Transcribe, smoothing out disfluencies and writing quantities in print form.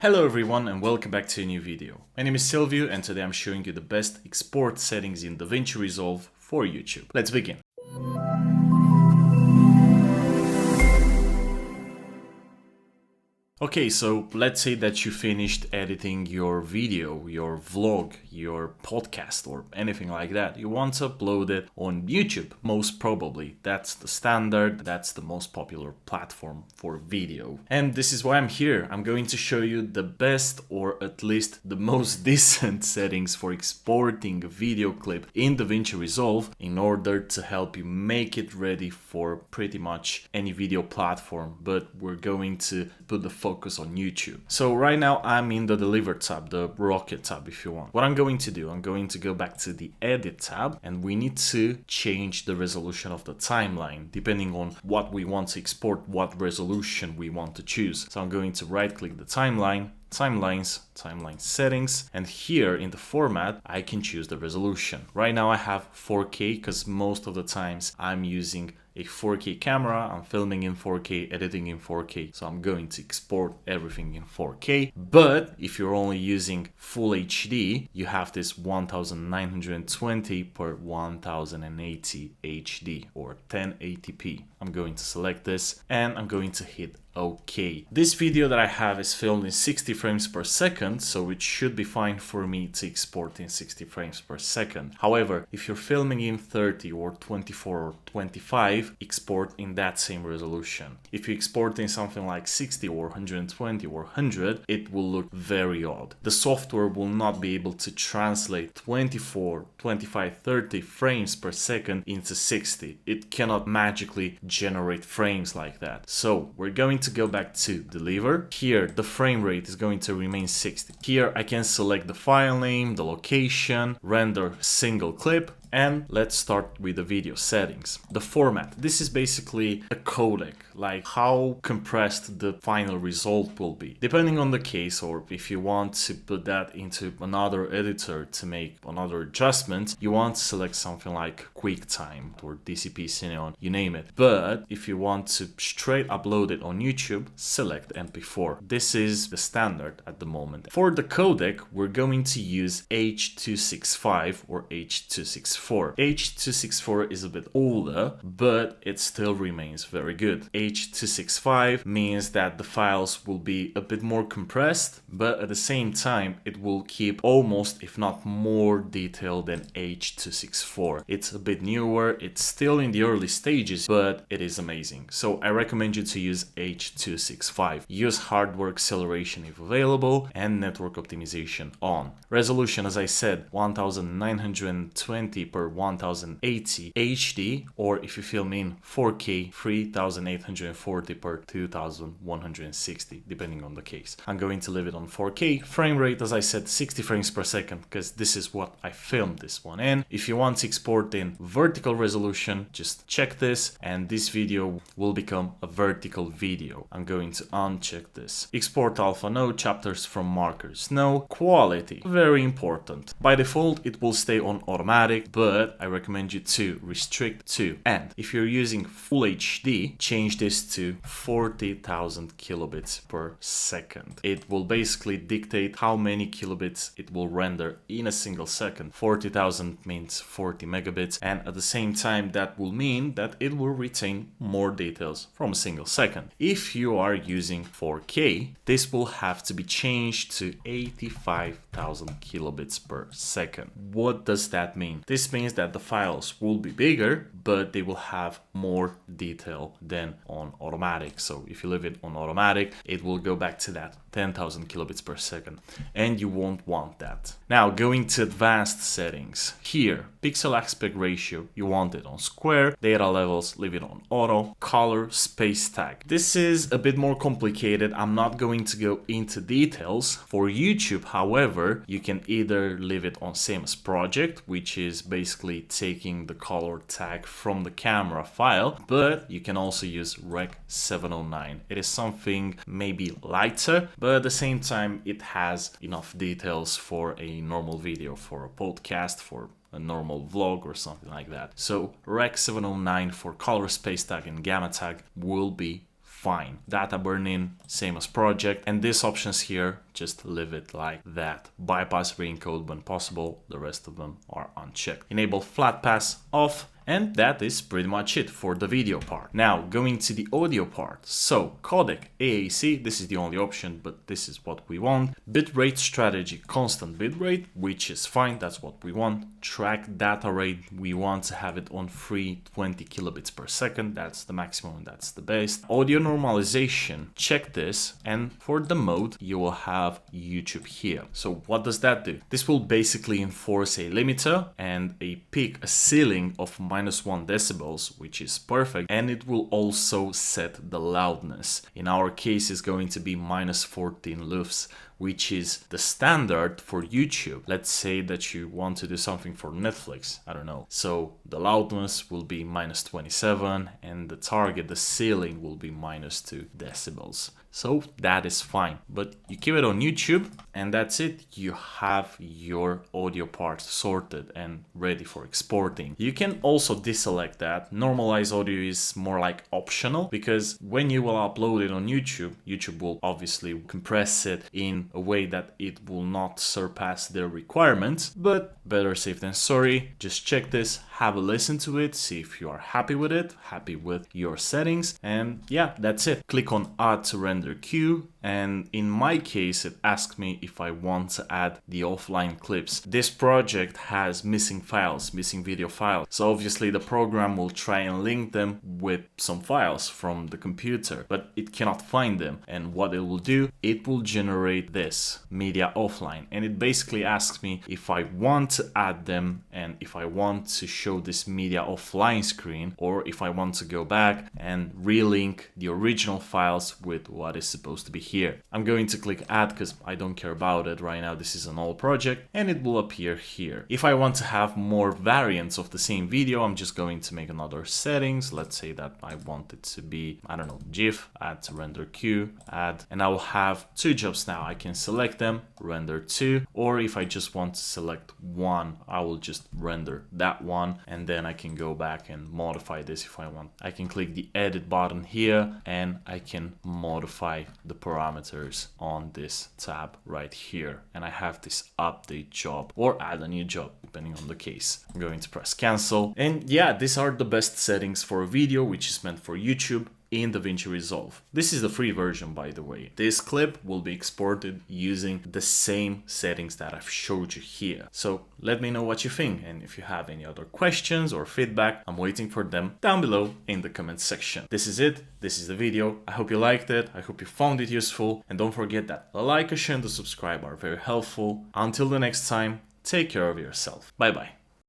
Hello everyone and welcome back to a new video. My name is Silvio and today I'm showing you the best export settings in DaVinci Resolve for YouTube. Let's begin. Okay, so let's say that you finished editing your video, your vlog, your podcast or anything like that. You want to upload it on YouTube, most probably. That's the standard, that's the most popular platform for video. And this is why I'm here. I'm going to show you the best or at least the most decent settings for exporting a video clip in DaVinci Resolve in order to help you make it ready for pretty much any video platform, but we're going to put the focus on YouTube. So right now I'm in the Deliver tab, the Rocket tab if you want. What I'm going to do, I'm going to go back to the Edit tab and we need to change the resolution of the timeline depending on what we want to export, what resolution we want to choose. So I'm going to right click the timeline, timeline settings, and here in the format I can choose the resolution. Right now I have 4K because most of the times I'm using a 4K camera, I'm filming in 4K, editing in 4K, so I'm going to export everything in 4K. But if you're only using full HD, you have this 1920 per 1080 HD or 1080p. I'm going to select this and I'm going to hit OK. This video that I have is filmed in 60 frames per second, so it should be fine for me to export in 60 frames per second. However, if you're filming in 30 or 24 or 25, export in that same resolution. If you export in something like 60 or 120 or 100, it will look very odd. The software will not be able to translate 24, 25, 30 frames per second into 60. It cannot magically generate frames like that. So we're going to go back to Deliver. Here the frame rate is going to remain 60. Here I can select the file name, the location, render single clip, and let's start with the video settings. The format. This is basically a codec, like how compressed the final result will be. Depending on the case, or if you want to put that into another editor to make another adjustment, you want to select something like QuickTime or DCP Cineon, you name it. But if you want to straight upload it on YouTube, select MP4. This is the standard at the moment. For the codec, we're going to use H.265 or H.264. H.264 is a bit older, but it still remains very good. H.265 means that the files will be a bit more compressed, but at the same time, it will keep almost, if not more detail than H.264. It's a bit newer, it's still in the early stages, but it is amazing. So I recommend you to use H.265. Use hardware acceleration if available and network optimization on. Resolution, as I said, 1920 per 1080 HD, or if you film in 4K, 3840 per 2160, depending on the case. I'm going to leave it on 4K. Frame rate, as I said, 60 frames per second, because this is what I filmed this one in. If you want to export in vertical resolution, just check this, and this video will become a vertical video. I'm going to uncheck this. Export alpha, no. Chapters from markers, no. Quality, very important. By default, it will stay on automatic, but I recommend you to restrict to. And if you're using full HD, change this to 40,000 kilobits per second. It will basically dictate how many kilobits it will render in a single second. 40,000 means 40 megabits, and at the same time that will mean that it will retain more details from a single second. If you are using 4K, this will have to be changed to 85,000 kilobits per second. What does that mean? This means that the files will be bigger, but they will have more detail than on automatic. So if you leave it on automatic, it will go back to that 10,000 kilobits per second, and you won't want that. Now going to advanced settings. Here, pixel aspect ratio, you want it on square, data levels, leave it on auto, color, space tag. This is a bit more complicated. I'm not going to go into details. For YouTube, however, you can either leave it on same as project, which is basically taking the color tag from the camera file, but you can also use Rec 709. It is something maybe lighter, but at the same time it has enough details for a normal video, for a podcast, for a normal vlog or something like that. So Rec 709 for color, space tag and gamma tag will be fine. Data burn-in, same as project. And these options here, just leave it like that. Bypass re-encode when possible, the rest of them are unchecked. Enable flat pass off. And that is pretty much it for the video part. Now going to the audio part. So codec, AAC, this is the only option, but this is what we want. Bitrate strategy, constant bitrate, which is fine, that's what we want. Track data rate, we want to have it on 320 kilobits per second, that's the maximum, that's the best. Audio normalization, check this, and for the mode, you will have YouTube here. So what does that do? This will basically enforce a limiter and a peak, a ceiling of -1 decibels, which is perfect, and it will also set the loudness. In our case, it's going to be -14 lufs, which is the standard for YouTube. Let's say that you want to do something for Netflix, I don't know. So the loudness will be -27 and the target, the ceiling, will be -2 decibels. So that is fine, but you keep it on YouTube and that's it. You have your audio part sorted and ready for exporting. You can also deselect that. Normalize audio is more like optional, because when you will upload it on YouTube, YouTube will obviously compress it in a way that it will not surpass their requirements, but better safe than sorry. Just check this, have a listen to it, see if you are happy with it, happy with your settings, and yeah, that's it. Click on add to render queue, and in my case it asked me if I want to add the offline clips. This project has missing files, missing video files, so obviously the program will try and link them with some files from the computer, but it cannot find them, and what it will do, it will generate this media offline, and it basically asks me if I want to add them and if I want to show this media offline screen, or if I want to go back and relink the original files with what is supposed to be here. I'm going to click add because I don't care about it right now. This is an old project and it will appear here. If I want to have more variants of the same video, I'm just going to make another settings. Let's say that I want it to be, I don't know, GIF, add to render queue, add, and I will have 2 jobs now. I can select them, render 2, or if I just want to select one, I will just render that one, and then I can go back and modify this if I want. I can click the edit button here and I can modify the parameters on this tab right here, and I have this update job or add a new job depending on the case. I'm going to press cancel, and yeah, these are the best settings for a video which is meant for YouTube in DaVinci Resolve. This is the free version, by the way. This clip will be exported using the same settings that I've showed you here. So let me know what you think, and if you have any other questions or feedback, I'm waiting for them down below in the comment section. This is it. This is the video. I hope you liked it. I hope you found it useful, and don't forget that the like, a share, and the subscribe are very helpful. Until the next time, take care of yourself. Bye bye.